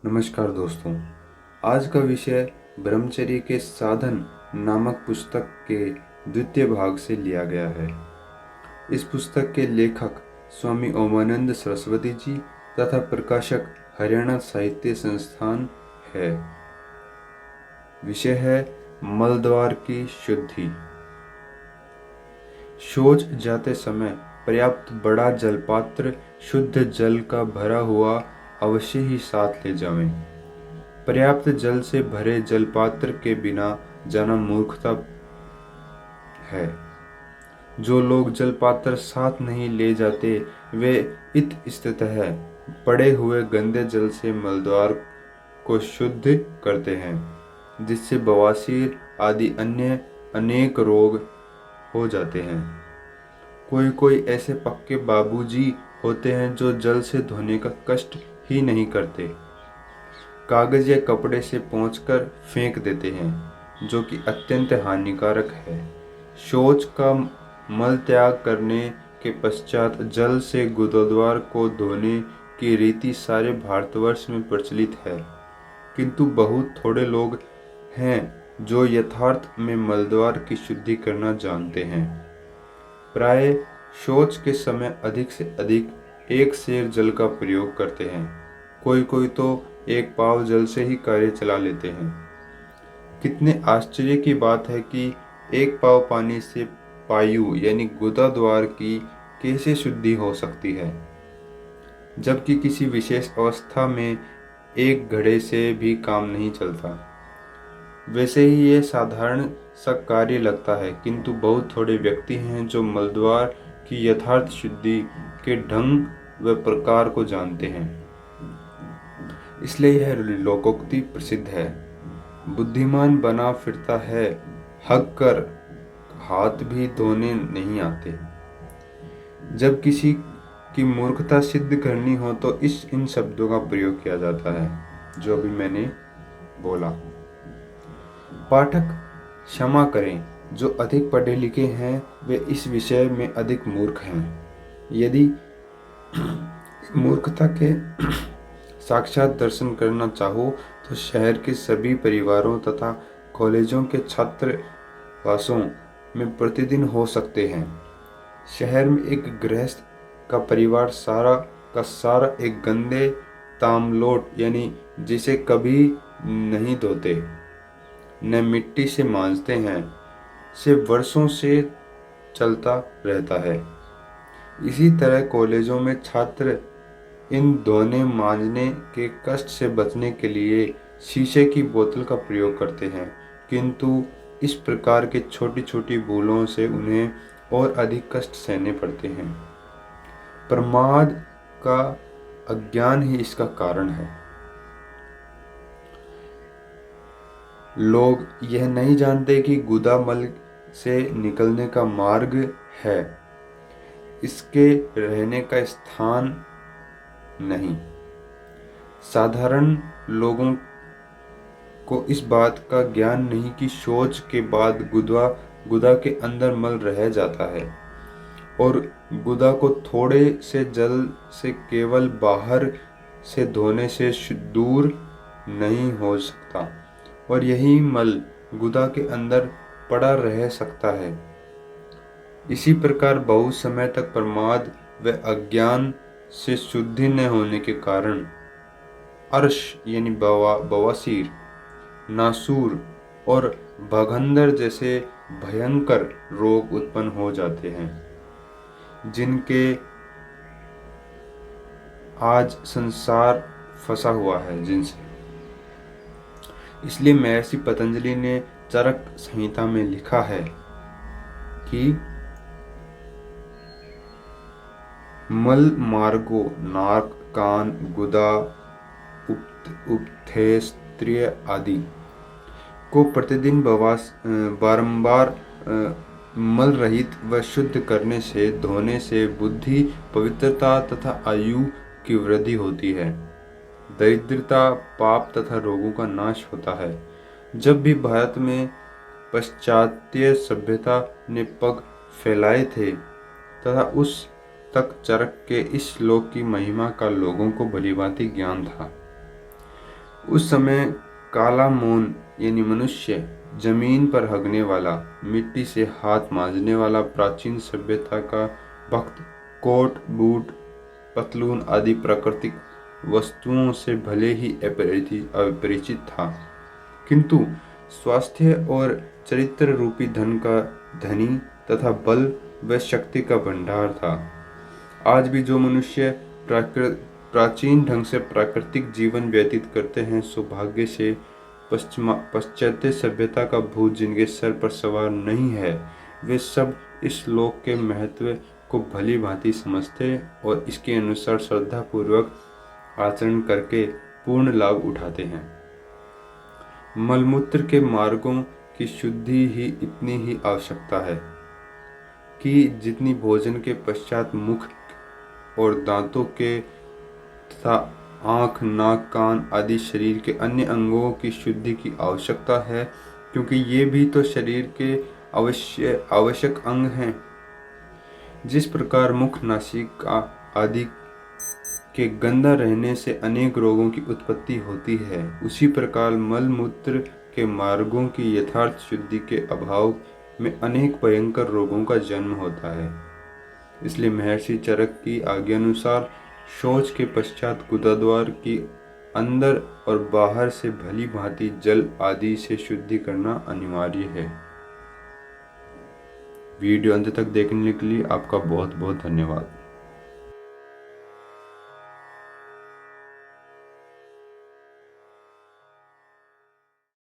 नमस्कार दोस्तों। आज का विषय ब्रह्मचर्य के साधन नामक पुस्तक के द्वितीय भाग से लिया गया है। इस पुस्तक के लेखक स्वामी ओमानंद सरस्वती जी तथा प्रकाशक हरियाणा साहित्य संस्थान है। विषय है मलद्वार की शुद्धि। शौच जाते समय पर्याप्त बड़ा जलपात्र शुद्ध जल का भरा हुआ अवश्य ही साथ ले जावें। पर्याप्त जल से भरे जलपात्र के बिना जाना मूर्खता है। जो लोग जलपात्र साथ नहीं ले जाते वे इतस्ततः पड़े हुए गंदे जल से मलद्वार को शुद्ध करते हैं, जिससे बवासीर आदि अन्य अनेक रोग हो जाते हैं। कोई कोई ऐसे पक्के बाबूजी होते हैं जो जल से धोने का कष्ट ही नहीं करते, कागज या कपड़े से पोंछकर फेंक देते हैं, जो कि अत्यंत हानिकारक है। शौच का मल त्याग करने के पश्चात जल से गुदद्वार को धोने की रीति सारे भारतवर्ष में प्रचलित है, किंतु बहुत थोड़े लोग हैं जो यथार्थ में मलद्वार की शुद्धि करना जानते हैं। प्राय शौच के समय अधिक से अधिक एक सेर जल का प्रयोग करते हैं। कोई कोई तो एक पाव जल से ही कार्य चला लेते हैं। कितने आश्चर्य की बात है कि एक पाव पानी से पायु यानी गुदा द्वार की कैसे शुद्धि हो सकती है, जबकि किसी विशेष अवस्था में एक घड़े से भी काम नहीं चलता। वैसे ही ये साधारण सा कार्य लगता है, किंतु बहुत थोड़े व्यक्ति हैं जो मलद्वार की यथार्थ शुद्धि के ढंग व प्रकार को जानते हैं। इसलिए यह लोकोक्ति प्रसिद्ध है। बुद्धिमान बना फिरता है, हक कर हाथ भी धोने नहीं आते। जब किसी की मूर्खता सिद्ध करनी हो तो इन शब्दों का प्रयोग किया जाता है जो अभी मैंने बोला। पाठक क्षमा करें, जो अधिक पढ़े लिखे हैं वे इस विषय में अधिक मूर्ख हैं। यदि मूर्खता के साक्षात दर्शन करना चाहो तो शहर के सभी परिवारों तथा कॉलेजों के छात्रवासों में प्रतिदिन हो सकते हैं। शहर में एक गृहस्थ का परिवार सारा का सारा एक गंदे तामलोट यानी जिसे कभी नहीं धोते न मिट्टी से मांजते हैं से वर्षों से चलता रहता है। इसी तरह कॉलेजों में छात्र इन धोने मांजने के कष्ट से बचने के लिए शीशे की बोतल का प्रयोग करते हैं, किंतु इस प्रकार के छोटी छोटी भूलों से उन्हें और अधिक कष्ट सहने पड़ते हैं। प्रमाद का अज्ञान ही इसका कारण है। लोग यह नहीं जानते कि गुदा मल से निकलने का मार्ग है, इसके रहने का स्थान नहीं। साधारण लोगों को इस बात का ज्ञान नहीं कि शौच के बाद गुदा के अंदर मल रह जाता है और गुदा को थोड़े से जल से केवल बाहर से धोने से दूर नहीं हो सकता और यही मल गुदा के अंदर पड़ा रह सकता है। इसी प्रकार बहुत समय तक प्रमाद व अज्ञान से शुद्धि न होने के कारण अर्श यानी बवासीर, नासूर और भगंदर जैसे भयंकर रोग उत्पन्न हो जाते हैं, जिनके आज संसार फंसा हुआ है जिनसे। इसलिए महर्षि पतंजलि ने चरक संहिता में लिखा है कि मल मार्गो नाक कान गुदा उपथेस्त्रिय आदि को प्रतिदिन बारंबार मल रहित व शुद्ध करने से धोने से बुद्धि, पवित्रता तथा आयु की वृद्धि होती है। दरिद्रता, पाप तथा रोगों का नाश होता है। जब भी भारत में पाश्चात्य सभ्यता ने पग फैलाए थे तथा उस तक चरक के इस श्लोक की महिमा का लोगों को भलीभांति ज्ञान था। उस समय काला मौन यानी मनुष्य, जमीन पर हगने वाला, मिट्टी से हाथ मांजने वाला प्राचीन सभ्यता का भक्त कोट बूट पतलून आदि प्राकृतिक वस्तुओं से भले ही अपरिचित था, किंतु स्वास्थ्य और चरित्र रूपी धन का धनी तथा बल व शक्ति का भंडार था। आज भी जो मनुष्य प्राचीन ढंग से प्राकृतिक जीवन व्यतीत करते हैं, सौभाग्य से पाश्चात्य सभ्यता का भूत जिनके सर पर सवार नहीं है, वे सब इस लोक के महत्व को भली भांति समझते और इसके अनुसार श्रद्धा पूर्वक आचरण करके पूर्ण लाभ उठाते हैं। मलमूत्र के मार्गों की शुद्धि ही इतनी ही आवश्यकता है कि जितनी भोजन के पश्चात मुख और दांतों के तथा आँख, नाक, कान आदि शरीर के अन्य अंगों की शुद्धि की आवश्यकता है, क्योंकि ये भी तो शरीर के आवश्यक अंग हैं। जिस प्रकार मुख, नासिका आदि के गंदा रहने से अनेक रोगों की उत्पत्ति होती है, उसी प्रकार मल मूत्र के मार्गों की यथार्थ शुद्धि के अभाव में अनेक भयंकर रोगों का जन्म होता है। इसलिए महर्षि चरक की आज्ञानुसार शौच के पश्चात गुदाद्वार की अंदर और बाहर से भली भांति जल आदि से शुद्धि करना अनिवार्य है। वीडियो अंत तक देखने के लिए आपका बहुत बहुत धन्यवाद।